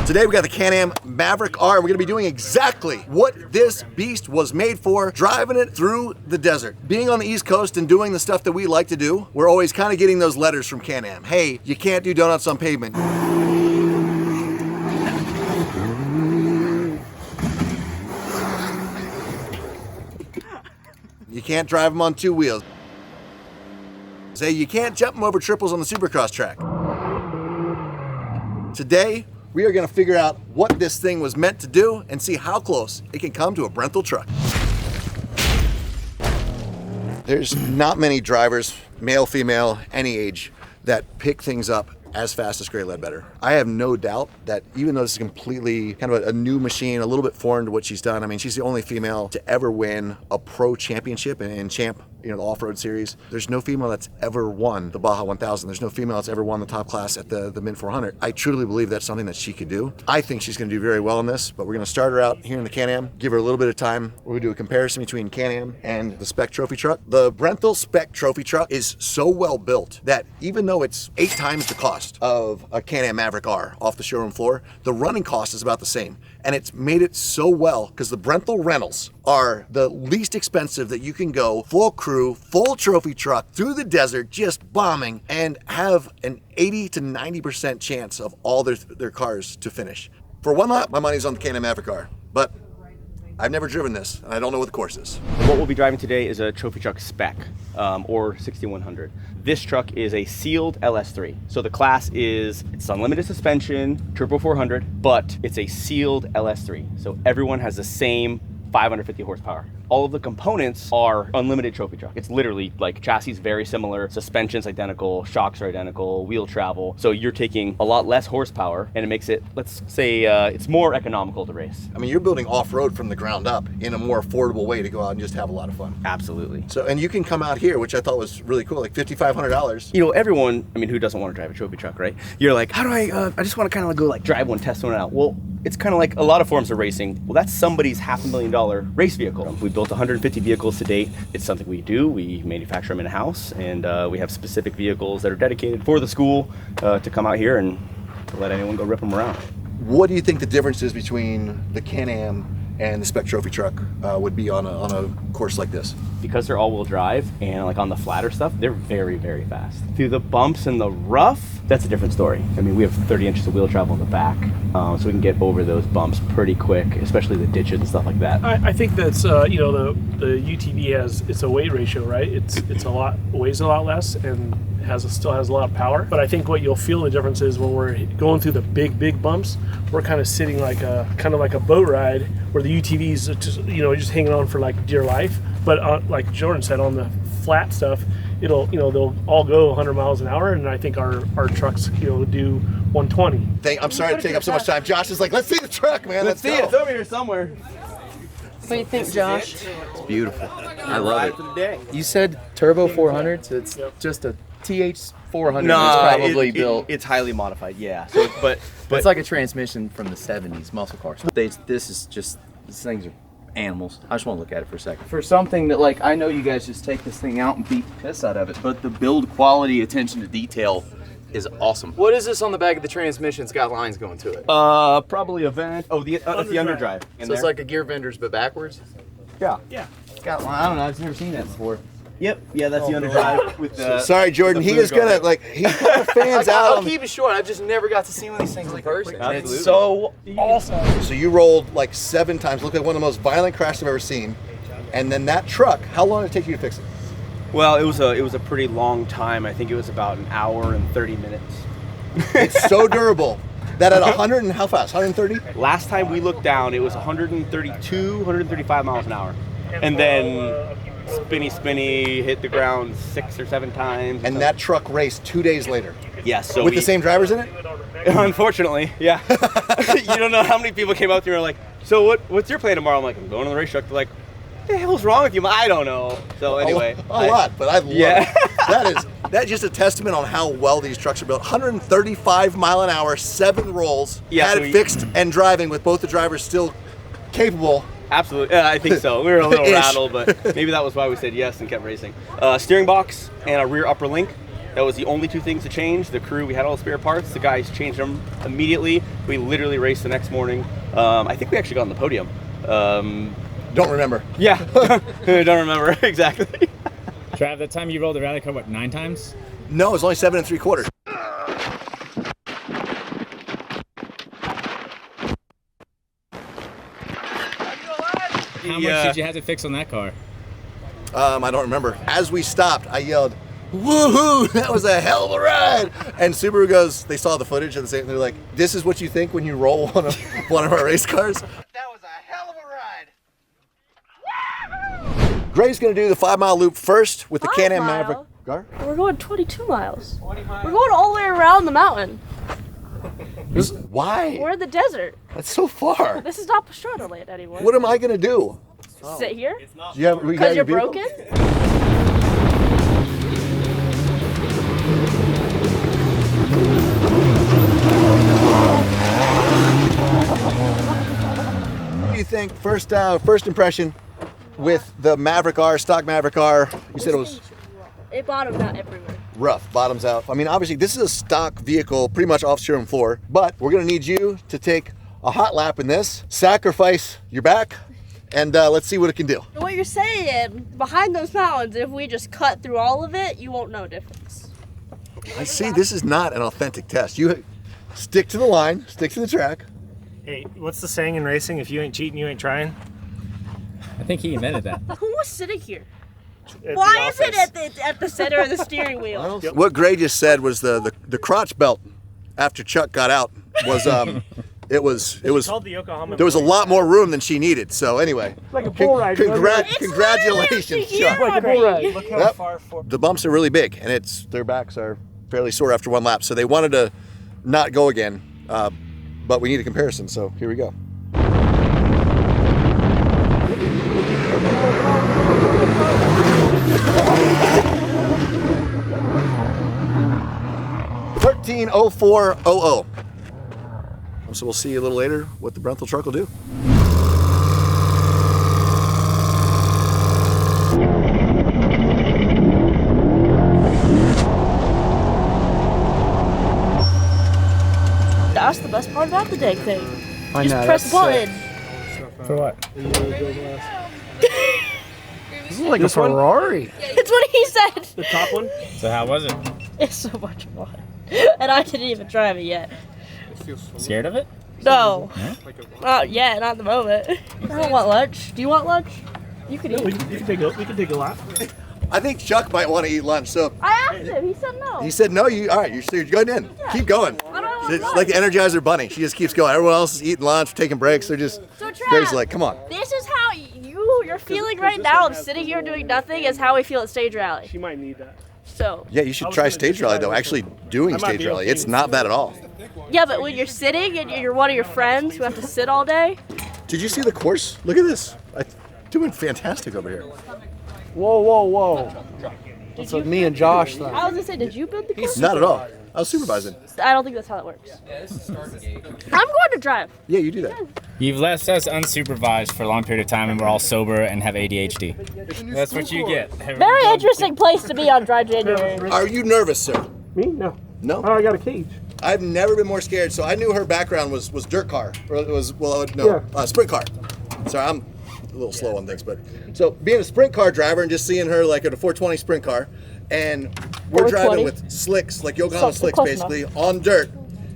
Today we got the Can-Am Maverick R. We're gonna be doing exactly what this beast was made for, driving it through the desert. Being on the East Coast and doing the stuff that we like to do, we're always kind of getting those letters from Can-Am. Hey, you can't do donuts on pavement. You can't drive them on two wheels. Say you can't jump them over triples on the Supercross track. Today, we are gonna figure out what this thing was meant to do and see how close it can come to a Brenthel truck. There's not many drivers, male, female, any age, that pick things up as fast as Great Leadbetter. I have no doubt that even though this is completely kind of a new machine, a little bit foreign to what she's done, I mean, she's the only female to ever win a pro championship and champ, you know, the off-road series. There's no female that's ever won the Baja 1000. There's no female that's ever won the top class at the Mid 400. I truly believe that's something that she could do. I think she's gonna do very well in this, but we're gonna start her out here in the Can-Am, give her a little bit of time. We're gonna do a comparison between Can-Am and the Spec Trophy truck. The Brenthel Spec Trophy truck is so well built that even though it's 8 times the cost of a Can-Am Maverick R off the showroom floor, the running cost is about the same. And it's made it so well because the Brenthel rentals are the least expensive that you can go full crew, full trophy truck through the desert, just bombing, and have an 80 to 90% chance of all their cars to finish. For one lap, my money's on the Can-Am Maverick R, but I've never driven this, and I don't know what the course is. What we'll be driving today is a trophy truck spec, or 6100. This truck is a sealed LS3. So the class is, it's unlimited suspension, turbo 400, but it's a sealed LS3. So everyone has the same 550 horsepower. All of the components are unlimited trophy truck. It's literally like chassis very similar, suspension's identical, shocks are identical, wheel travel. So you're taking a lot less horsepower and it makes it, let's say, it's more economical to race. I mean, you're building off-road from the ground up in a more affordable way to go out and just have a lot of fun. Absolutely. So, and you can come out here, which I thought was really cool, like $5,500. You know, everyone, I mean, who doesn't want to drive a trophy truck, right? You're like, how do I just want to kind of like go like drive one, test one out. Well, it's kind of like a lot of forms of racing. Well, that's somebody's $500,000 race vehicle. We built 150 vehicles to date. It's something we do. We manufacture them in-house, and we have specific vehicles that are dedicated for the school to come out here and to let anyone go rip them around. What do you think the difference is between the Can-Am and the Spec Trophy truck would be on a course like this? Because they're all-wheel drive and like on the flatter stuff, they're very, very fast. Through the bumps and the rough, that's a different story. I mean, we have 30 inches of wheel travel in the back, so we can get over those bumps pretty quick, especially the ditches and stuff like that. I think that's you know, the UTV it's a weight ratio, right? It's weighs a lot less and still has a lot of power. But I think what you'll feel the difference is when we're going through the big bumps, we're kind of sitting like a boat ride, where the UTVs are just, you know, just hanging on for like dear life. But like Jordan said, on the flat stuff, they'll all go 100 miles an hour, and I think our trucks, you know, do 120. I'm sorry to take up so much time. Josh is like, let's see the truck, man. Let's see it. It's over here somewhere. What do you think, Josh? It's beautiful. I love it. You said turbo 400, so it's just a TH 400 No, probably built. It's highly modified, yeah. So, but it's like a transmission from the 70s, muscle cars. These things are animals. I just want to look at it for a second. For something that, like, I know you guys just take this thing out and beat the piss out of it, but the build quality, attention to detail is awesome. What is this on the back of the transmission? It's got lines going to it. Probably a vent. Oh, that's the underdrive. So it's like a gear vendor's, but backwards? Yeah. It's got line. I don't know. I've never seen that before. Yep. Yeah, that's the underdrive with the. Sorry, Jordan. He is gonna he kind of fans out. I'll keep it short. I've just never got to see one of these things in person. Absolutely. It's so awesome. So you rolled like 7 times. Look at one of the most violent crashes I've ever seen. And then that truck, how long did it take you to fix it? Well, it was a pretty long time. I think it was about an hour and 30 minutes. It's so durable that at 100 and how fast? 130? Last time we looked down, it was 132, 135 miles an hour, and then spinny, hit the ground 6 or 7 times. And that truck raced 2 days later. Yes. So with the same drivers in it? Unfortunately, yeah. You don't know how many people came out to me and were like, so what's your plan tomorrow? I'm like, I'm going on the race truck. They're like, what the hell's wrong with you? I don't know. So anyway. A lot, but I love it. That's just a testament on how well these trucks are built. 135 mile an hour, 7 rolls, had it fixed and driving with both the drivers still capable. Absolutely, yeah, I think so. We were a little rattled, but maybe that was why we said yes and kept racing. Steering box and a rear upper link. That was the only two things to change. The crew, we had all the spare parts. The guys changed them immediately. We literally raced the next morning. I think we actually got on the podium. Don't remember. Yeah, don't remember exactly. Trav, that time you rolled the rally car, what, 9 times? No, it was only 7 3/4. How much did you have to fix on that car? I don't remember. As we stopped, I yelled, "Woohoo! That was a hell of a ride!" And Subaru goes, they saw the footage of the same, and they're like, "This is what you think when you roll one of our race cars?" That was a hell of a ride. Gray's gonna do the 5-mile loop first with the 5 Can-Am mile? Maverick R. We're going 22 miles. We're going all the way around the mountain. Why? We're in the desert. That's so far. This is not Pastrana land anymore. What am I gonna do? Sit here? Do you have, we got Because your you're vehicle? broken? What do you think? First impression with the Maverick R, stock Maverick R. You said it was It bottomed out everywhere. rough, bottoms out. I mean, obviously, this is a stock vehicle, pretty much off showroom floor, but we're gonna need you to take a hot lap in this, sacrifice your back, and let's see what it can do. What you're saying, behind those mountains, if we just cut through all of it, you won't know a difference. I see this is not an authentic test. You stick to the line, stick to the track. Hey, what's the saying in racing? If you ain't cheating, you ain't trying. I think he invented that. Who was sitting here? At Why the is it at the center of the steering wheel? What Gray just said was the crotch belt after Chuck got out was it was called the Yokohama. there was a lot more room than she needed. So anyway, Like a bull ride. congratulations, It's Chuck. Like a bull ride. Look how Yep. far forward. The bumps are really big, and their backs are fairly sore after one lap. So they wanted to not go again, but we need a comparison. So here we go. $13.04.00. So we'll see you a little later what the Brenthel truck will do. That's the best part about the dang thing. Just press button. For what? This is like a Ferrari. It's what he said. The top one? So how was it? It's so much fun. And I didn't even drive it yet. Scared of it? No. Not yet, not at the moment. I don't want lunch. Do you want lunch? You can Yeah, we eat. can take a lap. I think Chuck might want to eat lunch. So I asked him. He said no. he said, "No, you all right? You're going in. Keep going." I don't want It's lunch. like the Energizer Bunny. She just keeps going. Everyone else is eating lunch, taking breaks. They're just So Gray's Trav, like, "Come on." this is how you're feeling right now of sitting here doing nothing is how we feel at stage rally. She might need that. So Yeah, you should try stage rally though. Actually doing I might stage be rally, okay it's with not bad at all. yeah, but when you're sitting and you're one of your friends who have to sit all day, Did you see the course? Look at this. Doing fantastic over here. Whoa, whoa, whoa. That's what me and Josh thought. I was gonna say, did you build the course? Not at all. I was supervising. I don't think that's how it works. I'm going to drive. Yeah, you do that. You've left us unsupervised for a long period of time and we're all sober and have ADHD. That's what you get. Very interesting place to be on dry January. Are you nervous, sir? Me? No. No. Oh, I got a cage. I've never been more scared. So I knew her background was dirt car, or it was sprint car. Sorry, I'm a little slow on things, but so being a sprint car driver and just seeing her like at a 420 sprint car, and we're 420? driving with slicks, like Yokohama So- slicks, close basically on dirt,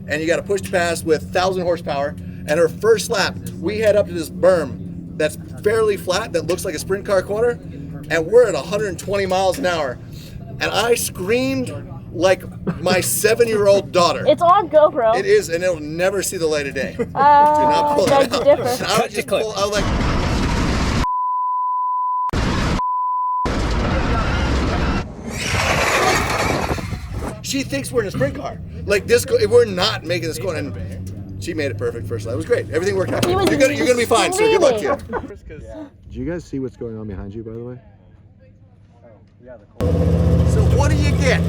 and you got to push to pass with 1,000 horsepower. And her first lap, we head up to this berm that's fairly flat that looks like a sprint car corner, and we're at 120 miles an hour, and I screamed like my 7-year-old daughter. It's on GoPro. It is, and it'll never see the light of day. Do not pull beg that to out. differ. And I would just pull, I was like, she thinks we're in a sprint car. Like this, we're not making this corner. And she made it perfect first lap. It was great. Everything worked out. He was You're gonna be fine, sir. Good luck to you. screaming. Do you guys see what's going on behind you, by the way? So what do you get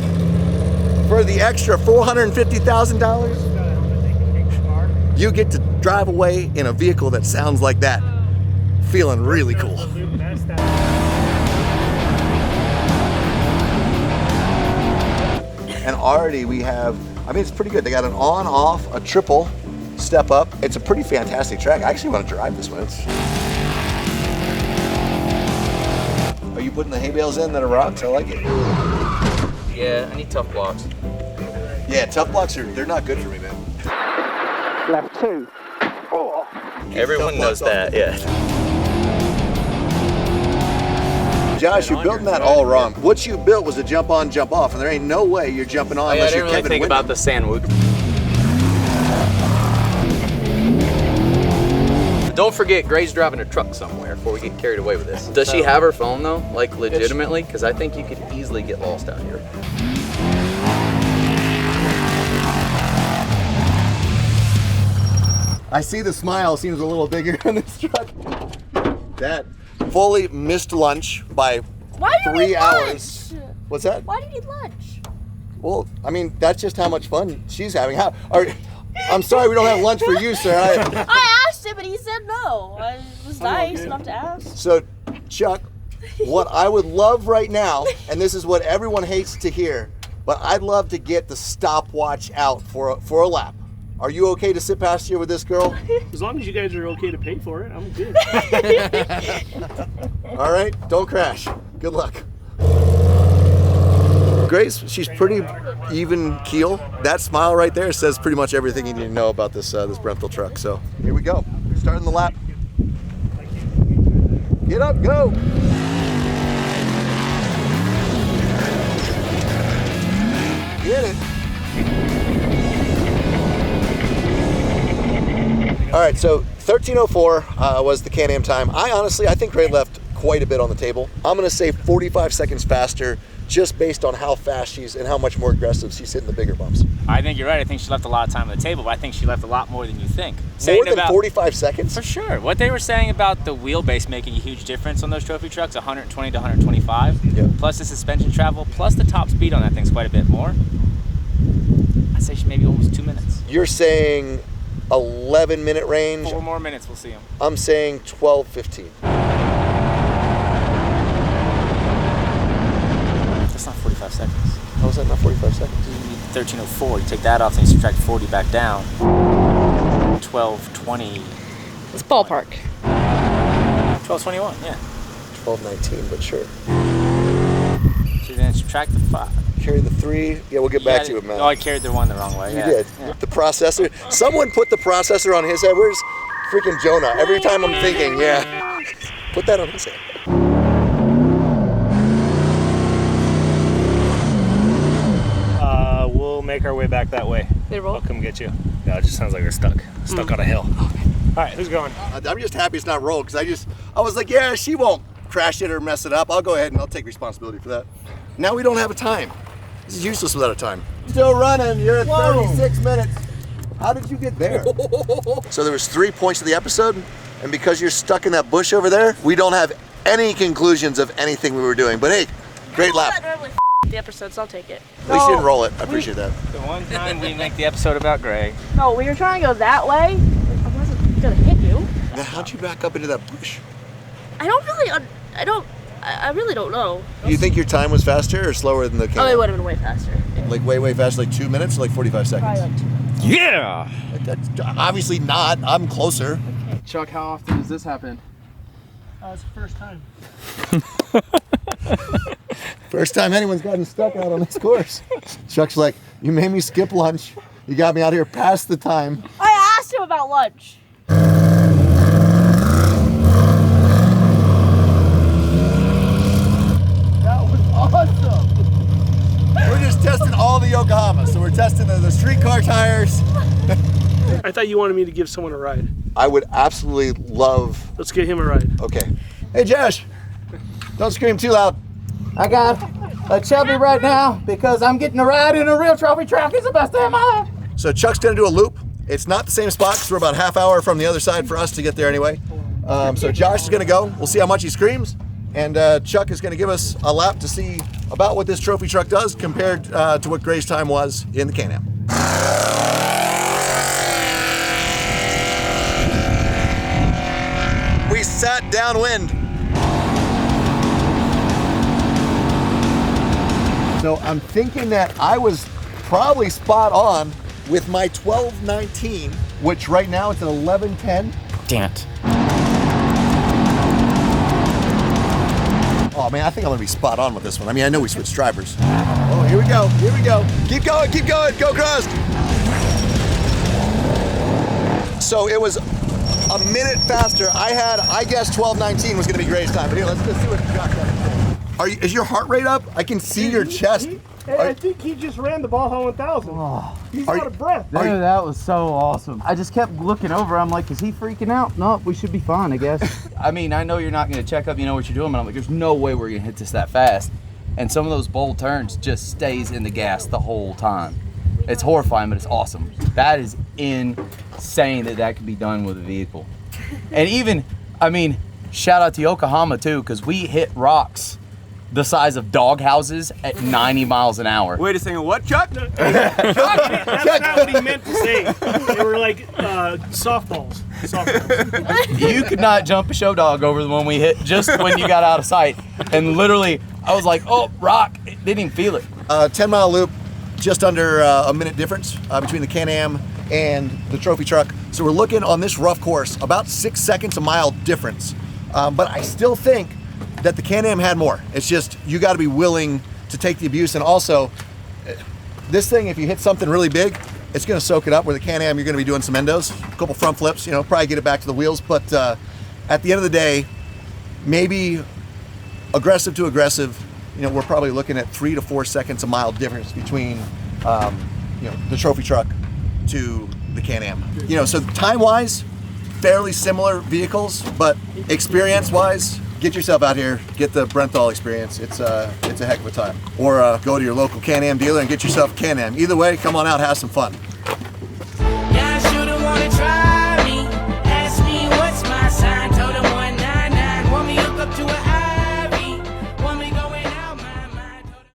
for the extra $450,000? You get to drive away in a vehicle that sounds like that, feeling really cool. And already we have, I mean, it's pretty good. They got an on, off, a triple, step up. It's a pretty fantastic track. I actually want to drive this one. Are you putting the hay bales in that are rocks? I like it. Yeah, I need tough blocks. Yeah, tough blocks they're not good for me, man. Left 2. Oh. Everyone knows that, yeah. Josh, you're building that all wrong. What you built was a jump on, jump off, and there ain't no way you're jumping on unless you're Kevin think about the sandwich. Don't forget, Gray's driving a truck somewhere before we get carried away with this. Does she have her phone though? Like legitimately? Because I think you could easily get lost out here. I see the smile seems a little bigger on this truck. That fully missed lunch by Why do you 3 need hours. lunch? What's that? Why do you need lunch? Well, I mean, that's just how much fun she's having. I'm sorry we don't have lunch for you, sir. I asked him and he said no. It was nice enough to ask. So, Chuck, what I would love right now, and this is what everyone hates to hear, but I'd love to get the stopwatch out for a lap. Are you okay to sit past here with this girl? As long as you guys are okay to pay for it, I'm good. All right, don't crash. Good luck. Grace, she's pretty even keel. That smile right there says pretty much everything you need to know about this Bremthel truck. So here we go. Starting the lap. Get up, go. Get it. All right, so 13:04 was the Can-Am time. I think Gray left quite a bit on the table. I'm gonna say 45 seconds faster, just based on how fast she's and how much more aggressive she's hitting the bigger bumps. I think you're right. I think she left a lot of time on the table, but I think she left a lot more than you think. More than 45 seconds? For sure. What they were saying about the wheelbase making a huge difference on those trophy trucks, 120 to 125, plus the suspension travel, plus the top speed on that thing's quite a bit more. I'd say maybe almost 2 minutes. You're saying 11-minute range? 4 more minutes, we'll see them. I'm saying 12, 15. That's not 45 seconds. How is that not 45 seconds? You need 13:04. You take that off, then you subtract 40 back down. 12:20. It's ballpark. 12:21, yeah. 12:19, but sure. So then subtract the 5. Carry the 3. Yeah, we'll get back to it, man. Oh, I carried the 1 the wrong way. You yeah. did. Yeah. The processor. Someone put the processor on his head. Where's freaking Jonah? Every time I'm thinking, yeah. Put that on his head. We'll make our way back that way. They roll? I'll come get you. No, it just sounds like we're stuck. Stuck on a hill. All right, who's going? I'm just happy it's not rolled because I was like, yeah, she won't crash it or mess it up. I'll go ahead and I'll take responsibility for that. Now we don't have a time. This is useless without a time. Still running. You're at 36 minutes. How did you get there? So there was 3 points of the episode, and because you're stuck in that bush over there, we don't have any conclusions of anything we were doing. But hey, great lap. The episodes, I'll take it. At least you didn't roll it. I appreciate that. The one time we make the episode about Gray. No, we were trying to go that way. I wasn't gonna hit you. Now, how'd you back up into that bush? I really don't know. Do you think your time was faster or slower than the Can-Am? Oh, it would have been way faster. Like way faster, like 2 minutes or like 45 seconds? Probably like 2. Yeah! That's obviously not. I'm closer. Chuck, how often does this happen? It's the first time. First time anyone's gotten stuck out on this course. Chuck's like, you made me skip lunch. You got me out here past the time. I asked him about lunch. That was awesome. We're just testing all the Yokohama. So we're testing the streetcar tires. I thought you wanted me to give someone a ride. I would absolutely love. Let's get him a ride. Okay. Hey, Josh. Don't scream too loud. I got a chubby right now because I'm getting a ride in a real trophy truck. It's the best day of my life. So Chuck's gonna do a loop. It's not the same spot because we're about half hour from the other side for us to get there anyway. So Josh is gonna go. We'll see how much he screams. And Chuck is gonna give us a lap to see about what this trophy truck does compared to what Gray's time was in the Can-Am. We sat downwind. So I'm thinking that I was probably spot on with my 12:19, which right now it's an 11:10. Damn it. Oh man, I think I'm gonna be spot on with this one. I mean, I know we switched drivers. Oh, here we go, here we go. Keep going, go Crust. So it was a minute faster. I guess 12:19 was gonna be Gray's time. But here, let's see what Josh has. Is your heart rate up? I can see your chest. I think he just ran the Baja 1000. Oh, He's out of breath. dude, that was so awesome. I just kept looking over. I'm like, is he freaking out? No, we should be fine, I guess. I mean, I know you're not going to check up. You know what you're doing, but I'm like, there's no way we're going to hit this that fast. And some of those bold turns just stays in the gas the whole time. It's horrifying, but it's awesome. That is insane that can be done with a vehicle. And even, I mean, shout out to Yokohama too, because we hit rocks the size of dog houses at 90 miles an hour. Wait a second, what, Chuck? That's not what he meant to say. They were like softballs. You could not jump a show dog over the one we hit just when you got out of sight. And literally, I was like, oh, rock. It didn't even feel it. 10-mile loop, just under a minute difference between the Can-Am and the trophy truck. So we're looking on this rough course, about 6 seconds a mile difference. But I still think that the Can-Am had more. It's just, you gotta be willing to take the abuse. And also, this thing, if you hit something really big, it's gonna soak it up. Where the Can-Am, you're gonna be doing some endos, a couple front flips, you know, probably get it back to the wheels. But at the end of the day, maybe aggressive to aggressive, you know, we're probably looking at 3 to 4 seconds a mile difference between, you know, the trophy truck to the Can-Am. You know, so time-wise, fairly similar vehicles, but experience-wise, get yourself out here, get the Brenthal experience. It's a heck of a time. Or go to your local Can-Am dealer and get yourself a Can-Am. Either way, come on out, have some fun.